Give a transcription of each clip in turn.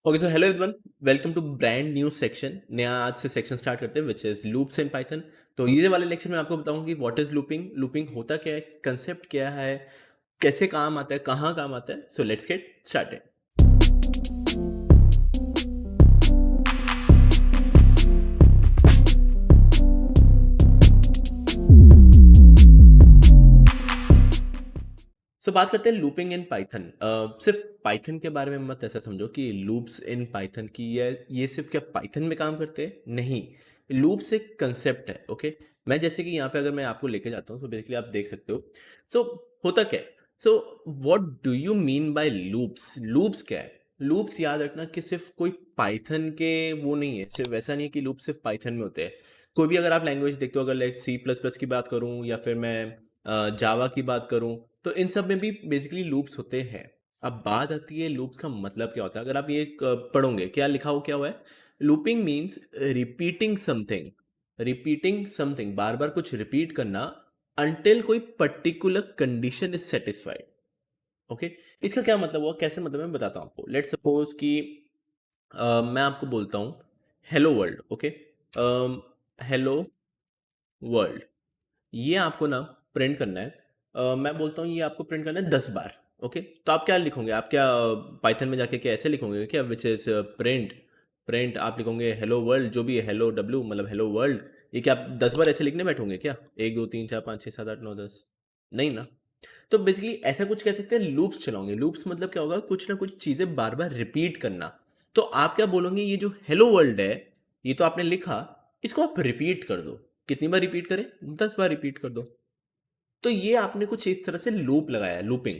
Okay so hello everyone, welcome to brand new section. नया आज से सेक्शन स्टार्ट करते हैं which is loops in Python. तो ये वाले लेक्चर में आपको बताऊंगा कि व्हाट इज लूपिंग, लूपिंग होता क्या है, कंसेप्ट क्या है, कैसे काम आता है, कहाँ काम आता है। So let's get started. बात करते हैं लूपिंग इन पाइथन। सिर्फ पाइथन के बारे में मत ऐसा समझो कि लूप्स इन पाइथन की ये सिर्फ क्या पाइथन में काम करते हैं, नहीं। लूप्स एक कंसेप्ट है। ओके, मैं जैसे कि यहाँ पे अगर मैं आपको लेके जाता हूँ तो बेसिकली आप देख सकते हो। सो होता क्या है, so what do you mean by loops? Loops क्या है? लूप्स याद रखना कि सिर्फ कोई पाइथन के वो नहीं है, सिर्फ ऐसा नहीं है कि लूप सिर्फ पाइथन में होते हैं। कोई भी अगर आप लैंग्वेज देखते हो, अगर लाइक C++ की बात करूँ या फिर मैं जावा की बात करूँ, तो इन सब में भी बेसिकली लूप्स होते हैं। अब बात आती है लूप्स का मतलब क्या होता है। अगर आप ये पढ़ोगे, क्या लिखा हो, क्या हुआ है? Looping means repeating something. Repeating something, बार बार कुछ रिपीट करना अंटिल कोई particular condition is satisfied. Okay, इसका क्या मतलब हुआ, कैसे मतलब मैं बताता हूँ आपको। लेट्स सपोज कि मैं आपको बोलता हूँ hello world. Okay, hello world, ये आपको ना प्रिंट करना है। मैं बोलता हूँ ये आपको प्रिंट करना है 10 बार। ओके, तो आप क्या लिखोगे? आप क्या पाइथन में जाके क्या ऐसे लिखोगे क्या, विच इज प्रिंट, प्रिंट आप लिखोगे हेलो वर्ल्ड, जो भी है हेलो डब्ल्यू मतलब हेलो वर्ल्ड। ये क्या आप 10 बार ऐसे लिखने बैठोगे क्या? 1 2 3 4 5 6 7 8 9 10? नहीं ना। तो बेसिकली ऐसा कुछ कह सकते हैं, लूप्स चलाओगे। लूप्स मतलब क्या होगा, कुछ ना कुछ चीज़ें बार बार रिपीट करना। तो आप क्या बोलोगे, ये जो हेलो वर्ल्ड है, ये तो आपने लिखा, इसको आप रिपीट कर दो। कितनी बार रिपीट करें? 10 बार रिपीट कर दो। तो ये आपने कुछ इस तरह से लूप लगाया है, लूपिंग।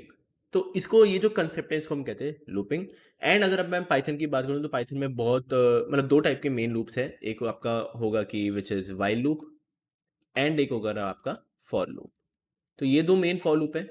तो इसको, ये जो कंसेप्ट है, इसको हम कहते हैं लूपिंग। एंड अगर अब मैं पाइथन की बात करूँ तो पाइथन में बहुत मतलब 2 टाइप के मेन लूप्स हैं। एक आपका होगा कि which is while loop, and एक होगा आपका फॉर लूप। तो ये 2 मेन फॉर लूप है,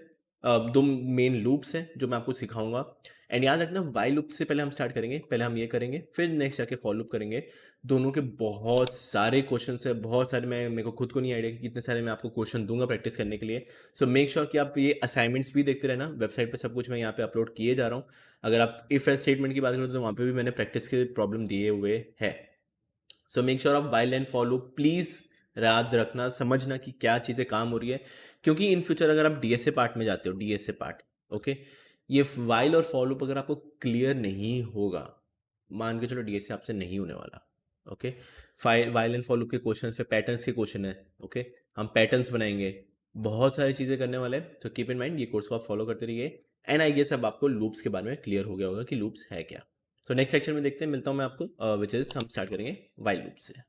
2 मेन लूप्स हैं जो मैं आपको सिखाऊंगा। एंड याद रखना, वाइल लूप से पहले हम स्टार्ट करेंगे, पहले हम ये करेंगे, फिर नेक्स्ट जाके फॉर लूप करेंगे। दोनों के बहुत सारे क्वेश्चन है, बहुत सारे। मैं, मेरे को खुद को नहीं आइडिया कि कितने सारे मैं आपको क्वेश्चन दूंगा प्रैक्टिस करने के लिए। सो मेक श्योर कि आप ये असाइनमेंट्स भी देखते रहना। वेबसाइट पर सब कुछ मैं यहाँ पे अपलोड किए जा रहा हूँ। अगर आप इफ एल्स स्टेटमेंट की बात करो तो वहाँ पे भी मैंने प्रैक्टिस के प्रॉब्लम दिए हुए हैं। सो मेक श्योर आप वाइल एंड फॉलो प्लीज़ याद रखना, समझना कि क्या चीज़ें काम हो रही है। क्योंकि इन फ्यूचर अगर आप डीएसए पार्ट में जाते हो, डीएसए पार्ट, ओके, ये वाइल और फॉलो अगर आपको क्लियर नहीं होगा, मान के चलो डीएसए आपसे नहीं होने वाला। ओके, वाइल एंड फॉलो के क्वेश्चन है, पैटर्न्स के क्वेश्चन है। ओके, हम पैटर्न्स बनाएंगे, बहुत सारी चीज़ें करने वाले हैं। तो कीप इन माइंड, ये कोर्स को आप फॉलो करते रहिए। एंड आई गेस अब आपको लूप्स के बारे में क्लियर हो गया होगा कि लूप्स है क्या। सो नेक्स्ट लेक्चर में देखते हैं, मिलता हूँ मैं आपको, विच इज़ हम स्टार्ट करेंगे वाइल लूप से।